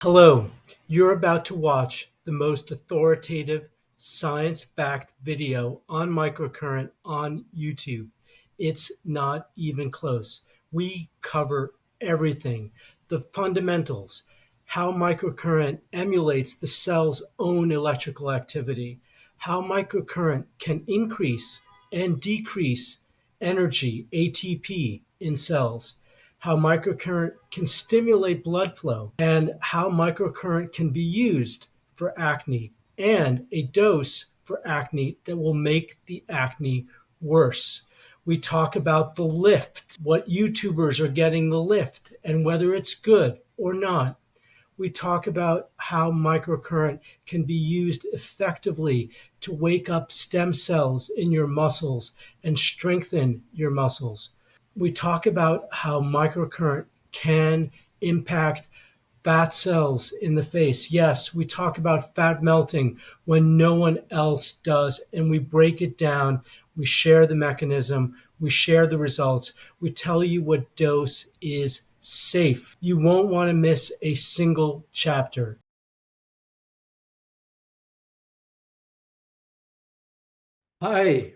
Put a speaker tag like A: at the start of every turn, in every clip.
A: Hello, you're about to watch the most authoritative, science backed video on microcurrent on YouTube. It's not even close. We cover everything, the fundamentals, how microcurrent emulates the cell's own electrical activity, how microcurrent can increase and decrease energy, ATP, in cells, how microcurrent can stimulate blood flow, and how microcurrent can be used for acne, and a dose for acne that will make the acne worse. We talk about the lift, what YouTubers are getting the lift, and whether it's good or not. We talk about how microcurrent can be used effectively to wake up stem cells in your muscles and strengthen your muscles. We talk about how microcurrent can impact fat cells in the face. Yes, we talk about fat melting when no one else does, and we break it down. We share the mechanism, we share the results, we tell you what dose is safe. You won't want to miss a single chapter. Hi,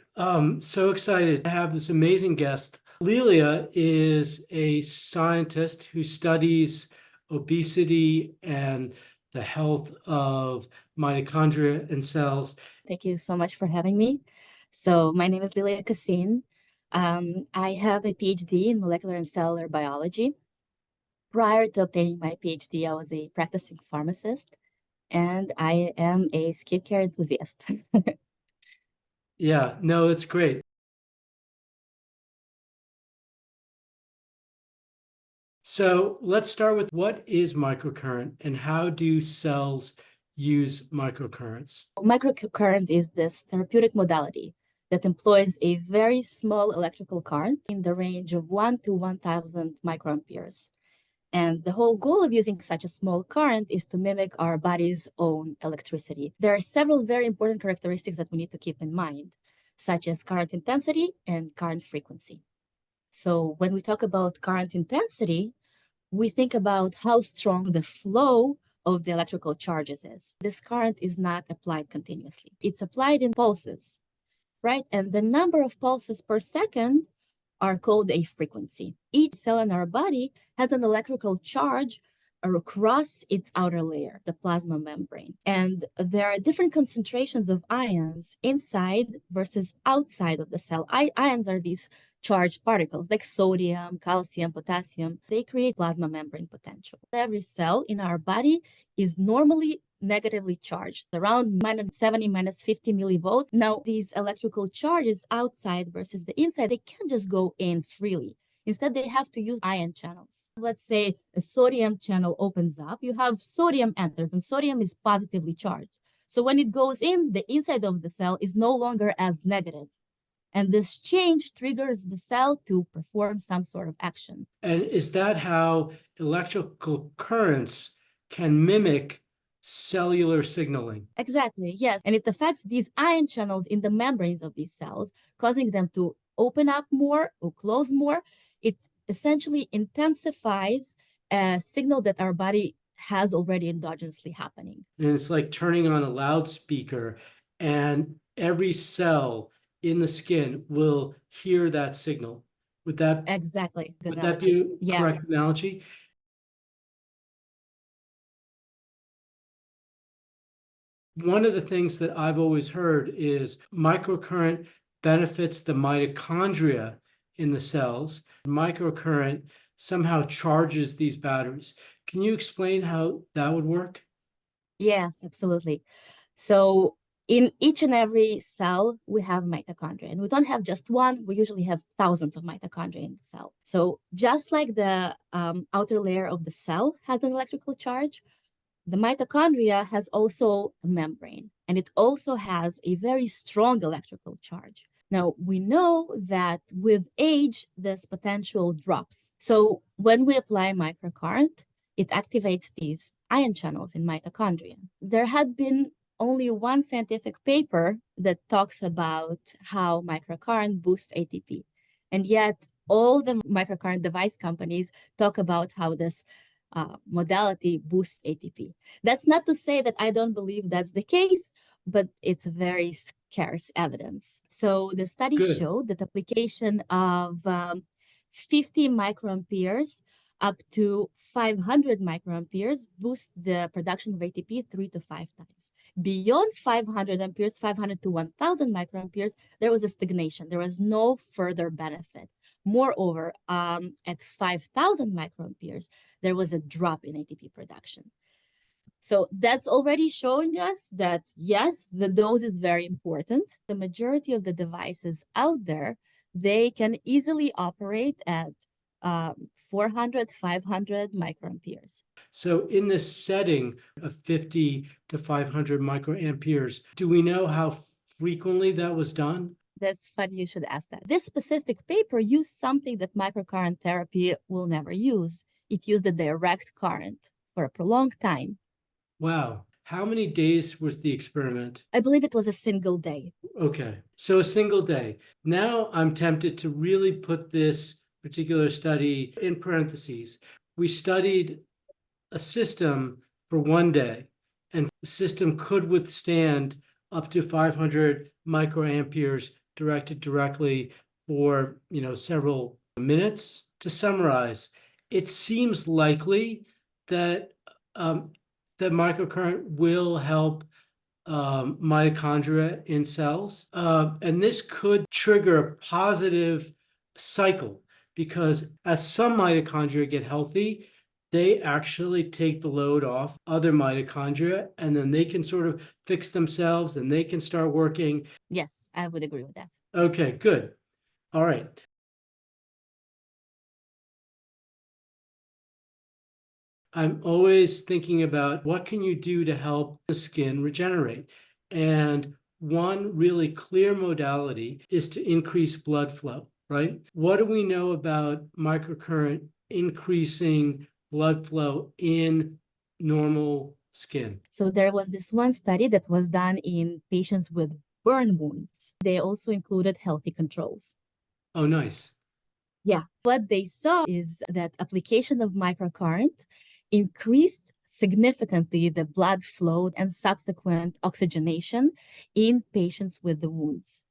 A: so excited to have this amazing guest. Liliya is a scientist who studies obesity and the health of mitochondria and cells.
B: Thank you so much for having me. So my name is Liliya Khasin. I have a PhD in molecular and cellular biology. Prior to obtaining my PhD, I was a practicing pharmacist, and I am a skincare enthusiast.
A: Yeah, no, it's great. So let's start with what is microcurrent and how do cells use microcurrents?
B: Microcurrent is this therapeutic modality that employs a very small electrical current in the range of 1 to 1,000 microamperes. And the whole goal of using such a small current is to mimic our body's own electricity. There are several very important characteristics that we need to keep in mind, such as current intensity and current frequency. So when we talk about current intensity, we think about how strong the flow of the electrical charges is. This current is not applied continuously. It's applied in pulses, right? And the number of pulses per second are called a frequency. Each cell in our body has an electrical charge across its outer layer, the plasma membrane. And there are different concentrations of ions inside versus outside of the cell. Ions are these charged particles like sodium, calcium, potassium. They create plasma membrane potential. Every cell in our body is normally negatively charged, around -70, -50 millivolts. Now, these electrical charges outside versus the inside, they can't just go in freely. Instead, they have to use ion channels. Let's say a sodium channel opens up, you have sodium enters, and sodium is positively charged. So when it goes in, the inside of the cell is no longer as negative. And this change triggers the cell to perform some sort of action.
A: And is that how electrical currents can mimic cellular signaling?
B: Exactly, yes. And it affects these ion channels in the membranes of these cells, causing them to open up more or close more. It essentially intensifies a signal that our body has already endogenously happening.
A: And it's like turning on a loudspeaker, and every cell in the skin will hear that signal. Would that
B: Exactly. Good
A: would that
B: analogy.
A: be a
B: Yeah.
A: correct analogy? One of the things that I've always heard is microcurrent benefits the mitochondria in the cells. Microcurrent somehow charges these batteries. Can you explain how that would work?
B: Yes, absolutely. So in each and every cell, we have mitochondria, and we don't have just one. We usually have thousands of mitochondria in the cell. So just like the outer layer of the cell has an electrical charge, the mitochondria has also a membrane, and it also has a very strong electrical charge. Now, we know that with age, this potential drops. So when we apply microcurrent, it activates these ion channels in mitochondria. There had been only one scientific paper that talks about how microcurrent boosts ATP. And yet all the microcurrent device companies talk about how this modality boosts ATP. That's not to say that I don't believe that's the case, but it's very scarce evidence. So the study
A: Good.
B: showed that application of 50 microamperes up to 500 microamperes boost the production of ATP 3 to 5 times. Beyond 500 amperes, 500 to 1000 microamperes, there was a stagnation. There was no further benefit. Moreover, at 5000 microamperes, there was a drop in ATP production. So that's already showing us that, yes, the dose is very important. The majority of the devices out there, they can easily operate at 400, 500 microamperes.
A: So in this setting of 50 to 500 microamperes, do we know how frequently that was done?
B: That's funny you should ask that. This specific paper used something that microcurrent therapy will never use. It used a direct current for a prolonged time.
A: Wow. How many days was the experiment?
B: I believe it was a single day.
A: Okay, so a single day. Now I'm tempted to really put this particular study in parentheses. We studied a system for one day, and the system could withstand up to 500 microamperes directed directly for several minutes. To summarize, it seems likely that that microcurrent will help mitochondria in cells. And this could trigger a positive cycle because as some mitochondria get healthy, they actually take the load off other mitochondria and then they can sort of fix themselves and they can start working.
B: Yes, I would agree with that.
A: Okay, good. All right. I'm always thinking about what can you do to help the skin regenerate? And one really clear modality is to increase blood flow, right? What do we know about microcurrent increasing blood flow in normal skin?
B: So there was this one study that was done in patients with burn wounds. They also included healthy controls.
A: Oh, nice.
B: Yeah. What they saw is that application of microcurrent increased significantly the blood flow and subsequent oxygenation in patients with the wounds.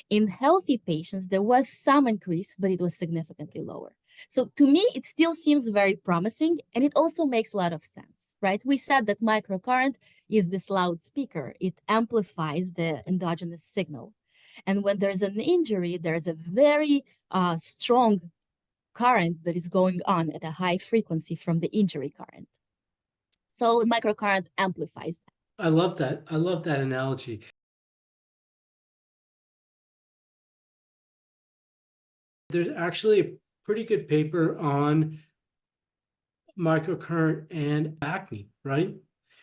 B: In healthy patients, there was some increase, but it was significantly lower. So to me, it still seems very promising, and it also makes a lot of sense, right? We said that microcurrent is this loudspeaker. It amplifies the endogenous signal. And when there's an injury, there's a very strong current that is going on at a high frequency from the injury current. So microcurrent amplifies that.
A: I love that. I love that analogy. There's actually a pretty good paper on microcurrent and acne, right?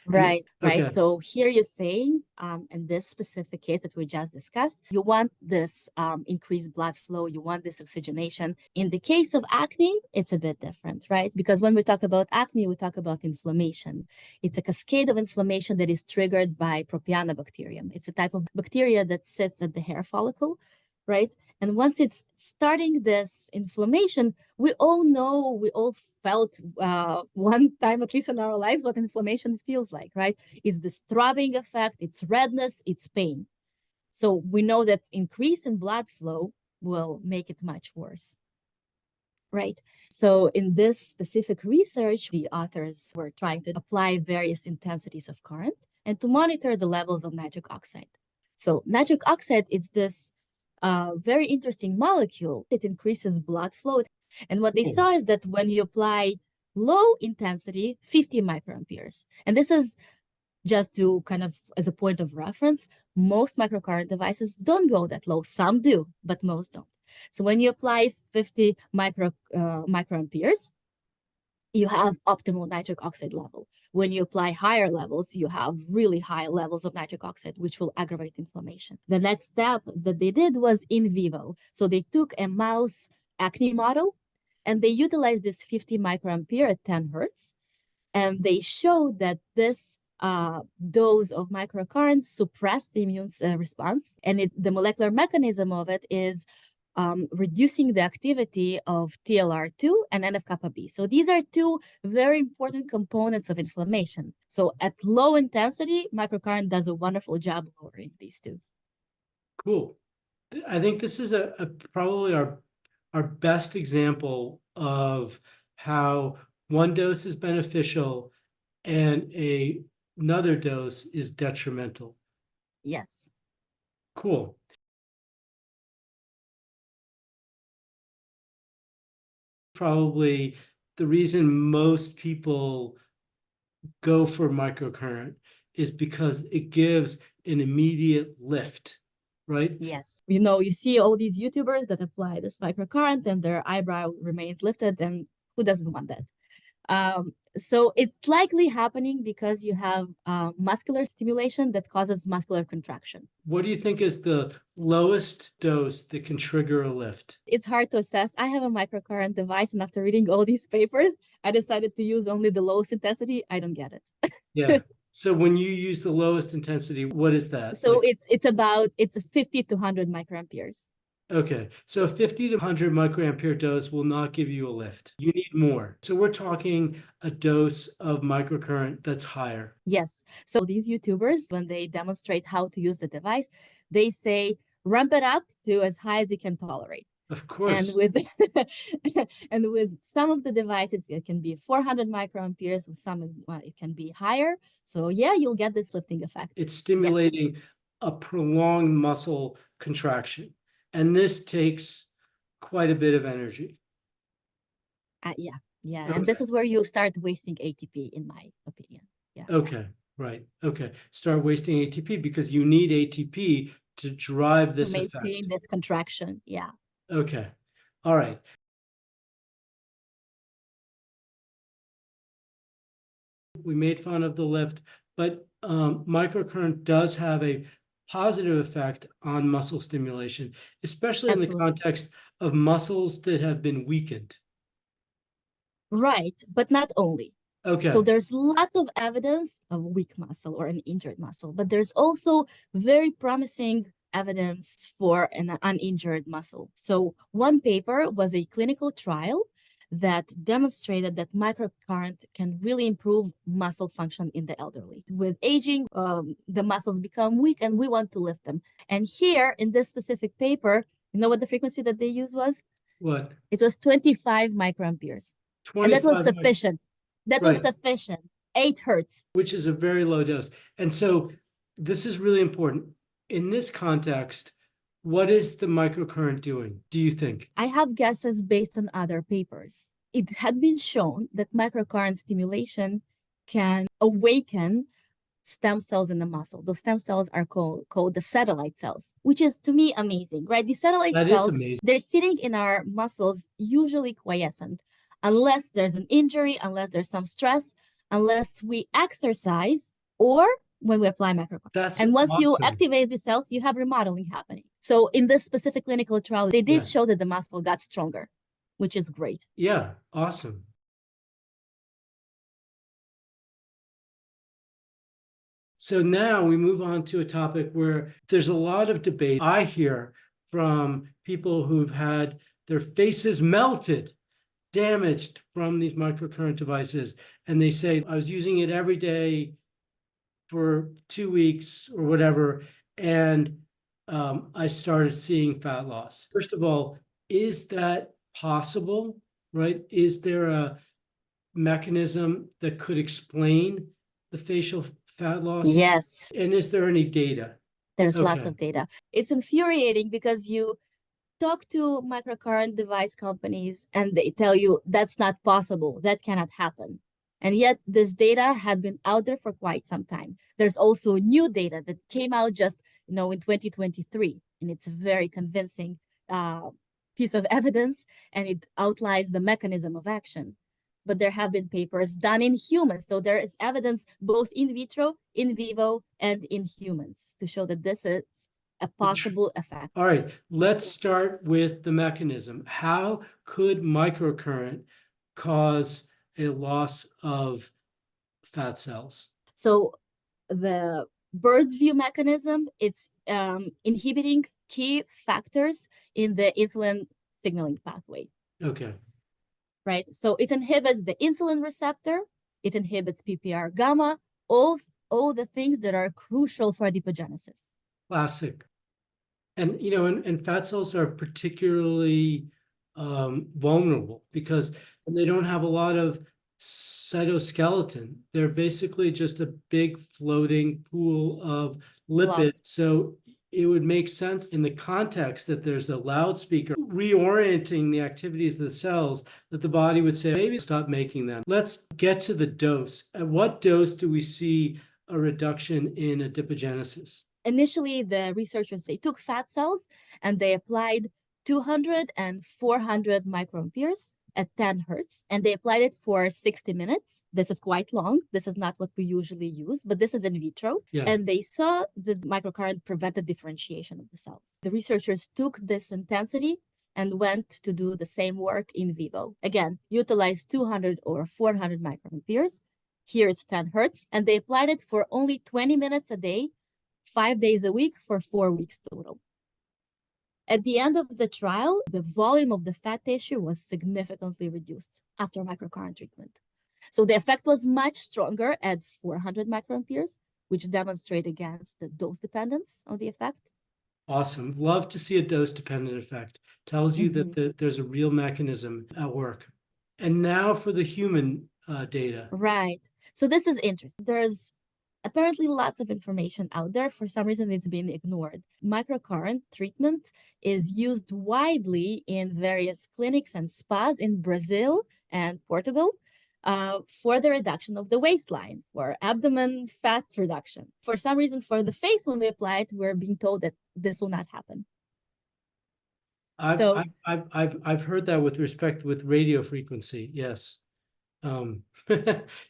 B: Right, right.
A: Okay.
B: So here you're saying, in this specific case that we just discussed, you want this increased blood flow, you want this oxygenation. In the case of acne, it's a bit different, right? Because when we talk about acne, we talk about inflammation. It's a cascade of inflammation that is triggered by Propionibacterium. It's a type of bacteria that sits at the hair follicle, right? And once it's starting this inflammation, we all know, we all felt one time, at least in our lives, what inflammation feels like, right? It's this throbbing effect, it's redness, it's pain. So we know that increase in blood flow will make it much worse, right? So in this specific research, the authors were trying to apply various intensities of current and to monitor the levels of nitric oxide. So nitric oxide is this very interesting molecule. It increases blood flow. And what they saw is that when you apply low intensity, 50 microamperes, and this is just to kind of as a point of reference, most microcurrent devices don't go that low. Some do, but most don't. So when you apply 50 microamperes, you have optimal nitric oxide level. When you apply higher levels, you have really high levels of nitric oxide, which will aggravate inflammation. The next step that they did was in vivo. So they took a mouse acne model and they utilized this 50 microampere at 10 hertz. And they showed that this dose of microcurrents suppressed the immune response. And the molecular mechanism of it is reducing the activity of TLR2 and NF-kappa B. So these are two very important components of inflammation. So at low intensity, microcurrent does a wonderful job lowering these two.
A: Cool. I think this is probably our best example of how one dose is beneficial and another dose is detrimental.
B: Yes.
A: Cool. Probably the reason most people go for microcurrent is because it gives an immediate lift, right?
B: Yes. You see all these YouTubers that apply this microcurrent and their eyebrow remains lifted, and who doesn't want that? So it's likely happening because you have muscular stimulation that causes muscular contraction.
A: What do you think is the lowest dose that can trigger a lift?
B: It's hard to assess. I have a microcurrent device, and after reading all these papers, I decided to use only the lowest intensity. I don't get it.
A: Yeah. So when you use the lowest intensity, what is that?
B: So like, it's a 50 to 100 microamperes.
A: Okay, so a 50 to 100 microampere dose will not give you a lift. You need more. So we're talking a dose of microcurrent that's higher.
B: Yes. So these YouTubers, when they demonstrate how to use the device, they say, ramp it up to as high as you can tolerate.
A: Of course.
B: And with and with some of the devices, it can be 400 microamperes. With some, it can be higher. So yeah, you'll get this lifting effect.
A: It's stimulating a prolonged muscle contraction. And this takes quite a bit of energy.
B: Yeah.
A: Okay.
B: And this is where you start wasting ATP, in my opinion. Yeah.
A: Okay, right. Okay. Start wasting ATP because you need ATP to drive this effect.
B: To maintain this contraction. Yeah.
A: Okay. All right. We made fun of the lift, but microcurrent does have a positive effect on muscle stimulation, especially
B: Absolutely.
A: in the context of muscles that have been weakened.
B: Right, but not only.
A: Okay.
B: So there's lots of evidence of weak muscle or an injured muscle, but there's also very promising evidence for an uninjured muscle. So one paper was a clinical trial that demonstrated that microcurrent can really improve muscle function in the elderly. With aging, the muscles become weak and we want to lift them. And here in this specific paper, you know what the frequency that they used was?
A: What?
B: It was 25 microamperes.
A: 25
B: and that was sufficient. That was sufficient. 8 hertz.
A: Which is a very low dose. And so this is really important. In this context, what is the microcurrent doing, do you think?
B: I have guesses based on other papers. It had been shown that microcurrent stimulation can awaken stem cells in the muscle. Those stem cells are called the satellite cells, which is to me amazing, right? The satellite cells, they're sitting in our muscles, usually quiescent, unless there's an injury, unless there's some stress, unless we exercise, or when we apply microcurrent. And once you activate the cells, you have remodeling happening. So in this specific clinical trial, they did show that the muscle got stronger, which is great.
A: Yeah, awesome. So now we move on to a topic where there's a lot of debate. I hear from people who've had their faces melted, damaged from these microcurrent devices, and they say, I was using it every day for 2 weeks or whatever, and I started seeing fat loss. First of all, is that possible, right? Is there a mechanism that could explain the facial fat loss?
B: Yes.
A: And is there any data?
B: There's lots of data. It's infuriating because you talk to microcurrent device companies and they tell you that's not possible, that cannot happen. And yet this data had been out there for quite some time. There's also new data that came out just in 2023, and it's a very convincing piece of evidence, and it outlines the mechanism of action. But there have been papers done in humans. So there is evidence both in vitro, in vivo, and in humans to show that this is a possible effect.
A: All right, let's start with the mechanism. How could microcurrent cause a loss of fat cells?
B: So the bird's view mechanism, it's inhibiting key factors in the insulin signaling pathway.
A: Okay.
B: Right? So it inhibits the insulin receptor, it inhibits PPR gamma, all the things that are crucial for adipogenesis.
A: Classic. And, and fat cells are particularly vulnerable because they don't have a lot of cytoskeleton. They're basically just a big floating pool of lipids. So it would make sense in the context that there's a loudspeaker reorienting the activities of the cells, that the body would say, maybe stop making them. Let's get to the dose. At what dose do we see a reduction in adipogenesis?
B: Initially, the researchers, they took fat cells and they applied 200 and 400 microamperes at 10 hertz, and they applied it for 60 minutes. This is quite long. This is not what we usually use, but this is in vitro.
A: Yeah.
B: And they saw the microcurrent prevented differentiation of the cells. The researchers took this intensity and went to do the same work in vivo. Again, utilized 200 or 400 microamperes. Here it's 10 hertz, and they applied it for only 20 minutes a day, 5 days a week for 4 weeks total. At the end of the trial, the volume of the fat tissue was significantly reduced after microcurrent treatment. So the effect was much stronger at 400 microamperes, which demonstrate against the dose dependence of the effect.
A: Awesome. Love to see a dose-dependent effect. Tells you that there's a real mechanism at work. And now for the human data.
B: Right. So this is interesting. There's apparently lots of information out there. For some reason, it's been ignored. Microcurrent treatment is used widely in various clinics and spas in Brazil and Portugal for the reduction of the waistline, for abdomen fat reduction. For some reason, for the face, when we apply it, we're being told that this will not happen.
A: I've heard that with respect with radio frequency. Yes.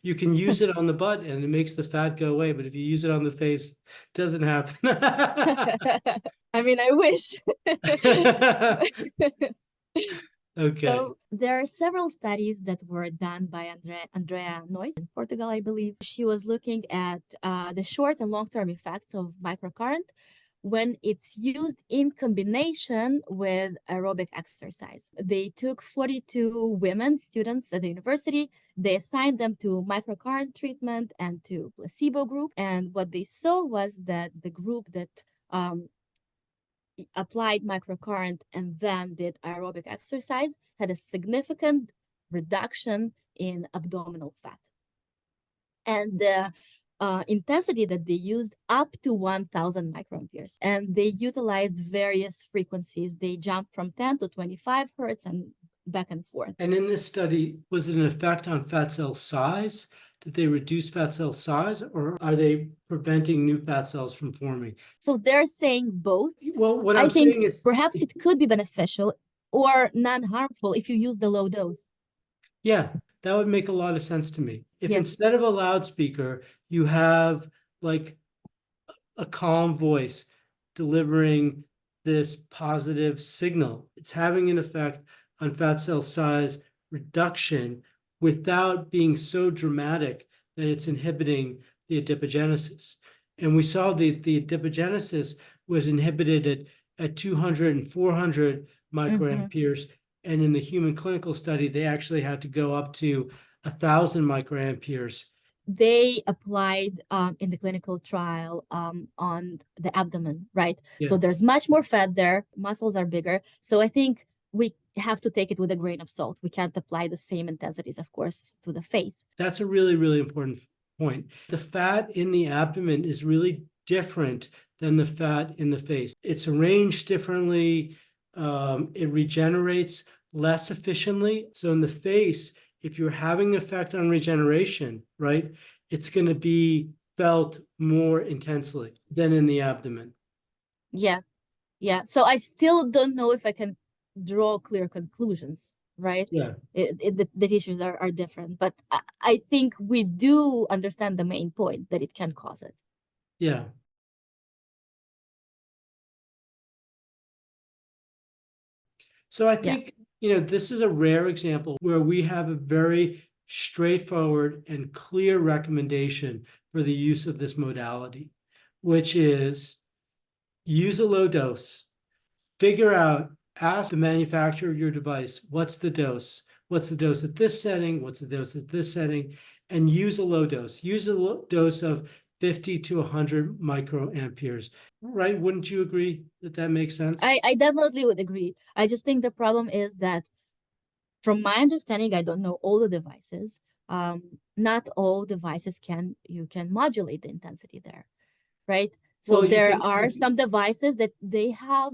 A: You can use it on the butt and it makes the fat go away, but if you use it on the face, it doesn't happen.
B: I mean, I wish.
A: Okay.
B: So there are several studies that were done by Andrea Noyes in Portugal, I believe. She was looking at the short and long-term effects of microcurrent when it's used in combination with aerobic exercise. They took 42 women students at the university. They assigned them to microcurrent treatment and to placebo group. And what they saw was that the group that applied microcurrent and then did aerobic exercise had a significant reduction in abdominal fat. And the intensity that they used up to 1000 microamperes. And they utilized various frequencies. They jumped from 10 to 25 hertz and back and forth.
A: And in this study, was it an effect on fat cell size? Did they reduce fat cell size, or are they preventing new fat cells from forming?
B: So they're saying both.
A: Well, what
B: I
A: I'm
B: think
A: saying is
B: perhaps it could be beneficial or non-harmful if you use the low dose.
A: Yeah, that would make a lot of sense to me. If
B: Yes.
A: instead of a loudspeaker, you have like a calm voice delivering this positive signal, it's having an effect on fat cell size reduction without being so dramatic that it's inhibiting the adipogenesis. And we saw the adipogenesis was inhibited at 200 and 400 microamperes. And in the human clinical study, they actually had to go up to 1000 microamperes.
B: They applied in the clinical trial on the abdomen, right?
A: Yeah.
B: So there's much more fat there, muscles are bigger. So I think we have to take it with a grain of salt. We can't apply the same intensities, of course, to the face.
A: That's a really, really important point. The fat in the abdomen is really different than the fat in the face. It's arranged differently. It regenerates less efficiently. So in the face, if you're having an effect on regeneration, right, it's going to be felt more intensely than in the abdomen.
B: Yeah. So I still don't know if I can draw clear conclusions, right?
A: Yeah.
B: The tissues are different, but I think we do understand the main point that it can cause it.
A: Yeah. So I think, this is a rare example where we have a very straightforward and clear recommendation for the use of this modality, which is use a low dose, figure out, ask the manufacturer of your device, what's the dose? What's the dose at this setting? What's the dose at this setting? And use a low dose. Use a low dose of 50 to 100 microamperes, right? Wouldn't you agree that that makes sense?
B: I definitely would agree. I just think the problem is that, from my understanding, I don't know all the devices. Not all devices you can modulate the intensity there, right? So
A: Well, you
B: there
A: can,
B: are some devices that they have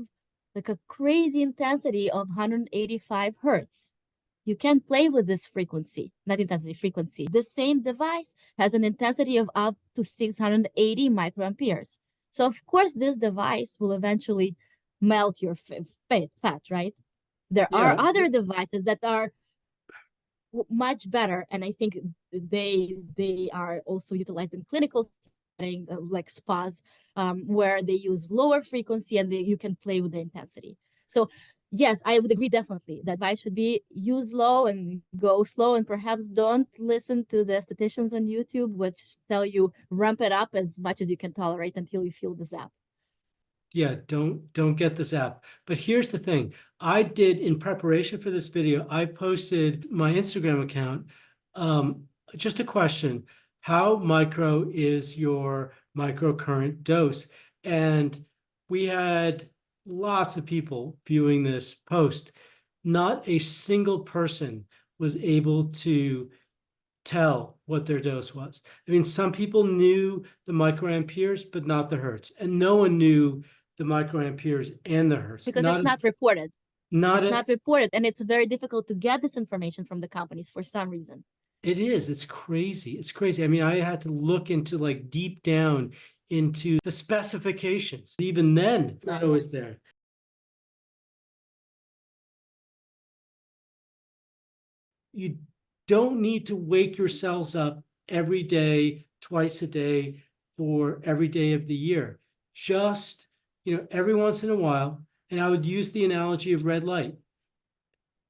B: like a crazy intensity of 185 hertz. You can't play with this frequency, not intensity, frequency. The same device has an intensity of up to 680 microamperes. So of course, this device will eventually melt your fat, right? There are
A: yeah,
B: other devices that are much better, and I think they are also utilized in clinical setting, like spas, where they use lower frequency and you can play with the intensity. So yes, I would agree definitely that advice should be use low and go slow, and perhaps don't listen to the statisticians on YouTube which tell you ramp it up as much as you can tolerate until you feel the zap.
A: yeah, don't get this app. But here's the thing. I did, in preparation for this video, I posted my Instagram account, just a question: how micro is your microcurrent dose? And we had lots of people viewing this post. Not a single person was able to tell what their dose was. I mean, some people knew the microamperes, but not the hertz, and no one knew the microamperes and the hertz.
B: Because it's not reported.
A: Not
B: It's
A: a,
B: not reported, and it's very difficult to get this information from the companies for some reason.
A: it is. It's crazy. It's crazy. I mean, I had to look into, like, deep down into the specifications. Even then, it's not always there. You don't need to wake your cells up every day, twice a day, for every day of the year. Just, every once in a while, and I would use the analogy of red light.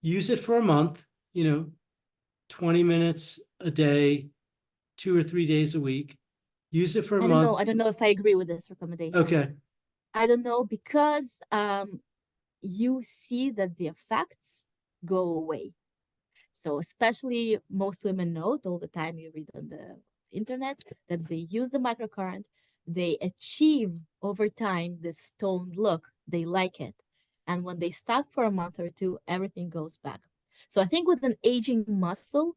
A: Use it for a month, 20 minutes a day, 2 or 3 days a week. Use it for a month.
B: I don't know if I agree with this recommendation.
A: Okay.
B: I don't know, because you see that the effects go away. So especially most women note all the time, you read on the internet, that they use the microcurrent, they achieve over time this toned look, they like it. And when they stop for a month or two, everything goes back. So I think with an aging muscle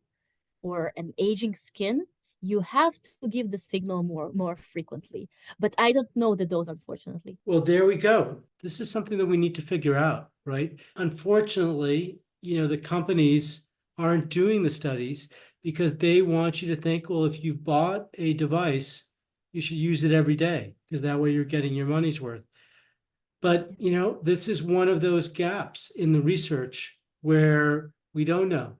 B: or an aging skin, you have to give the signal more frequently. But I don't know the dose, unfortunately.
A: Well, there we go. This is something that we need to figure out, right? Unfortunately, the companies aren't doing the studies because they want you to think, well, if you've bought a device, you should use it every day, because that way you're getting your money's worth. But, this is one of those gaps in the research where we don't know.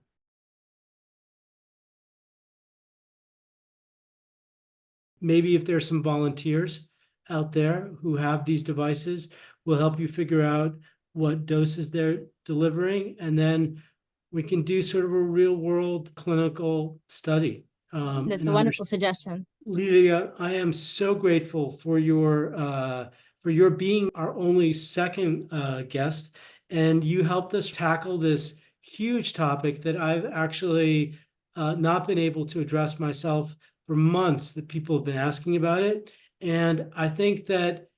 A: Maybe if there's some volunteers out there who have these devices, we'll help you figure out what doses they're delivering, and then we can do sort of a real world clinical study.
B: That's a wonderful suggestion.
A: Liliya, I am so grateful for your being our only second guest, and you helped us tackle this huge topic that I've actually not been able to address myself for months, that people have been asking about it. And I think that,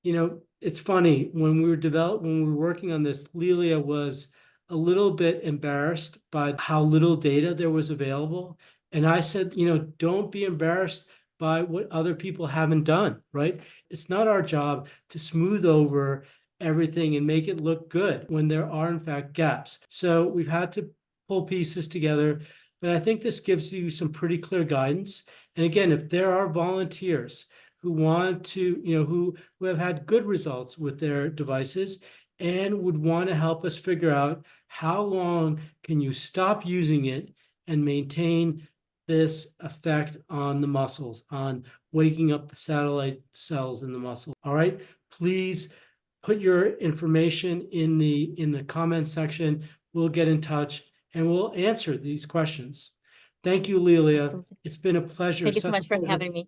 A: it's funny, when we were working on this, Liliya was a little bit embarrassed by how little data there was available. And I said, don't be embarrassed by what other people haven't done, right? It's not our job to smooth over everything and make it look good when there are, in fact, gaps. So we've had to pull pieces together, but I think this gives you some pretty clear guidance. And again, if there are volunteers who want to, who have had good results with their devices and would want to help us figure out how long can you stop using it and maintain this effect on the muscles, on waking up the satellite cells in the muscle. All right, please put your information in the comment section. We'll get in touch and we'll answer these questions. Thank you, Liliya.
B: Absolutely.
A: It's been a pleasure.
B: Thank you so
A: Such a
B: much for
A: pleasure.
B: having me.